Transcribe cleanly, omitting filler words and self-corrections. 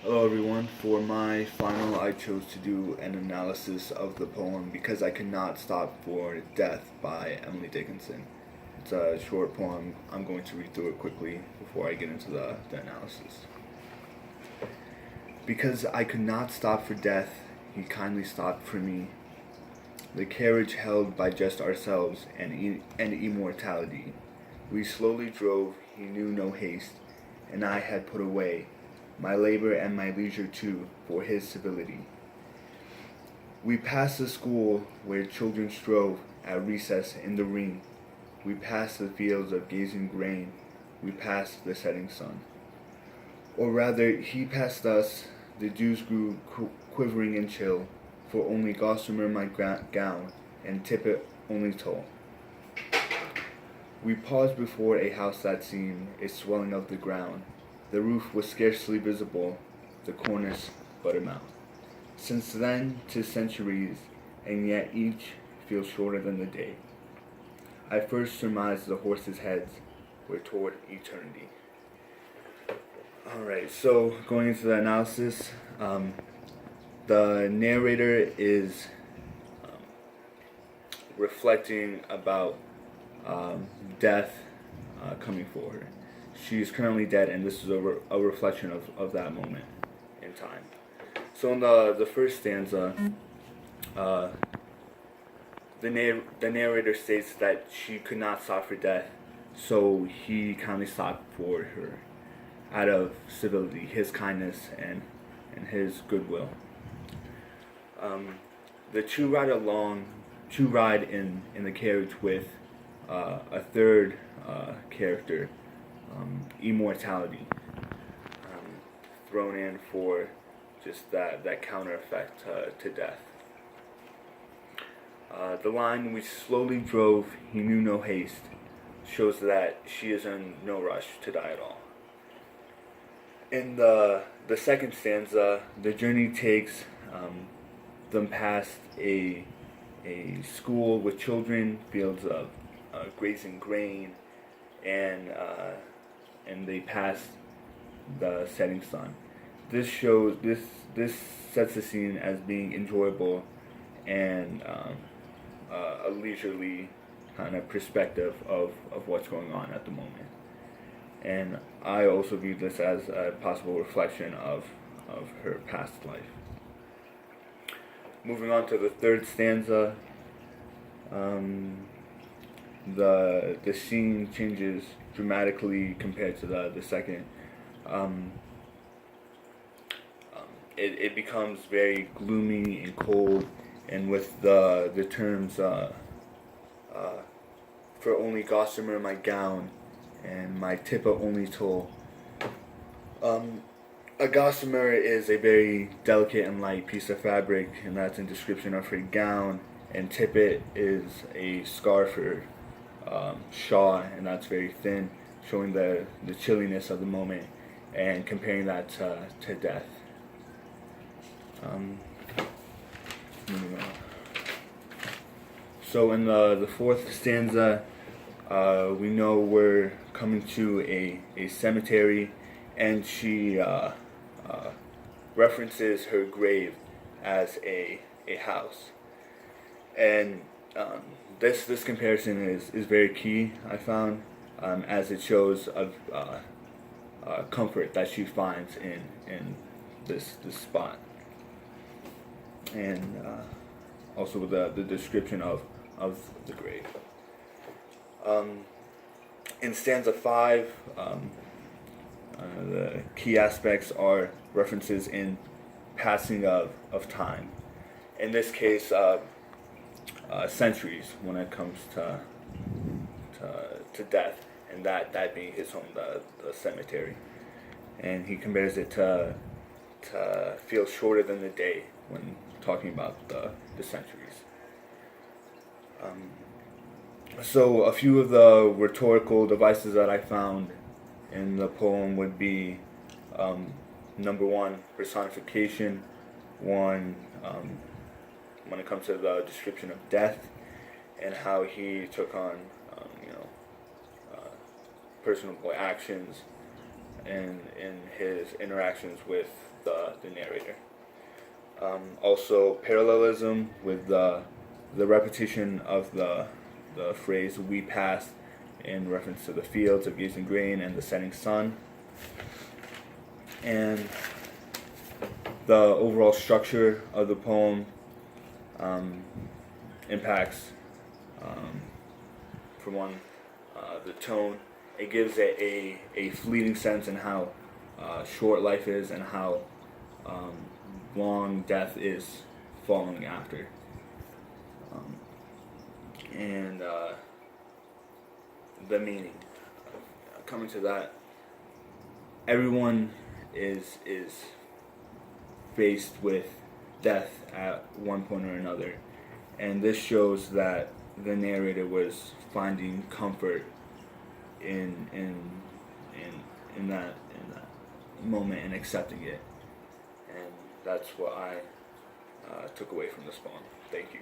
Hello everyone. For my final, I chose to do an analysis of the poem Because I Could Not Stop for Death by Emily Dickinson. It's a short poem. I'm going to read through it quickly before I get into the analysis. Because I could not stop for death, he kindly stopped for me. The carriage held by just ourselves and immortality. We slowly drove, he knew no haste, and I had put away my labor and my leisure too, for his civility. We passed the school where children strove at recess in the ring. We passed the fields of gazing grain. We passed the setting sun. Or rather, he passed us. The dews grew quivering and chill, for only gossamer my gown, and tippet only toll. We paused before a house that seemed a swelling of the ground. The roof was scarcely visible, the cornice but a mouth. Since then, 'tis centuries, and yet each feels shorter than the day. I first surmised the horses' heads were toward eternity. Alright, so going into the analysis, the narrator is reflecting about death coming for her. She is currently dead, and this is a reflection of that moment in time. So in the first stanza, the narrator states that she could not stop for death, so he kindly stopped for her out of civility, his kindness, and his goodwill. The two ride in the carriage with a third character, immortality, thrown in for just that counter effect to death. The line, "We slowly drove, he knew no haste," shows that she is in no rush to die at all. In the second stanza, the journey takes them past a school with children, fields of grazing grain, and they pass the setting sun. This sets the scene as being enjoyable and a leisurely kind of perspective of what's going on at the moment. And I also view this as a possible reflection of her past life. Moving on to the third stanza, the scene changes dramatically compared to the second. It becomes very gloomy and cold, and with the terms "for only gossamer my gown, and my tippet only toll." A gossamer is a very delicate and light piece of fabric, and that's in description of her gown. And tippet is a scarf or shawl, and that's very thin, showing the chilliness of the moment, and comparing that to death. Moving on. So in the fourth stanza, we know we're coming to a cemetery, and she references her grave as a house. And this comparison is very key, I found, as it shows of comfort that she finds in this spot, and also with the description of the grave. In stanza 5, the key aspects are references in passing of time. In this case, centuries when it comes to death, and that being his home, the cemetery. And he compares it to feel shorter than the day when talking about the centuries. So a few of the rhetorical devices that I found in the poem would be, number one, personification. One, when it comes to the description of death and how he took on, personal actions in his interactions with the narrator. Also, parallelism with the repetition of the phrase "we passed" in reference to the fields of gazing grain and the setting sun, and the overall structure of the poem impacts, for one, the tone. It gives a fleeting sense in how short life is and how long death is following after. And the meaning. Coming to that, everyone is faced with death at one point or another, and this shows that the narrator was finding comfort in that moment and accepting it, and that's what I took away from this poem. Thank you.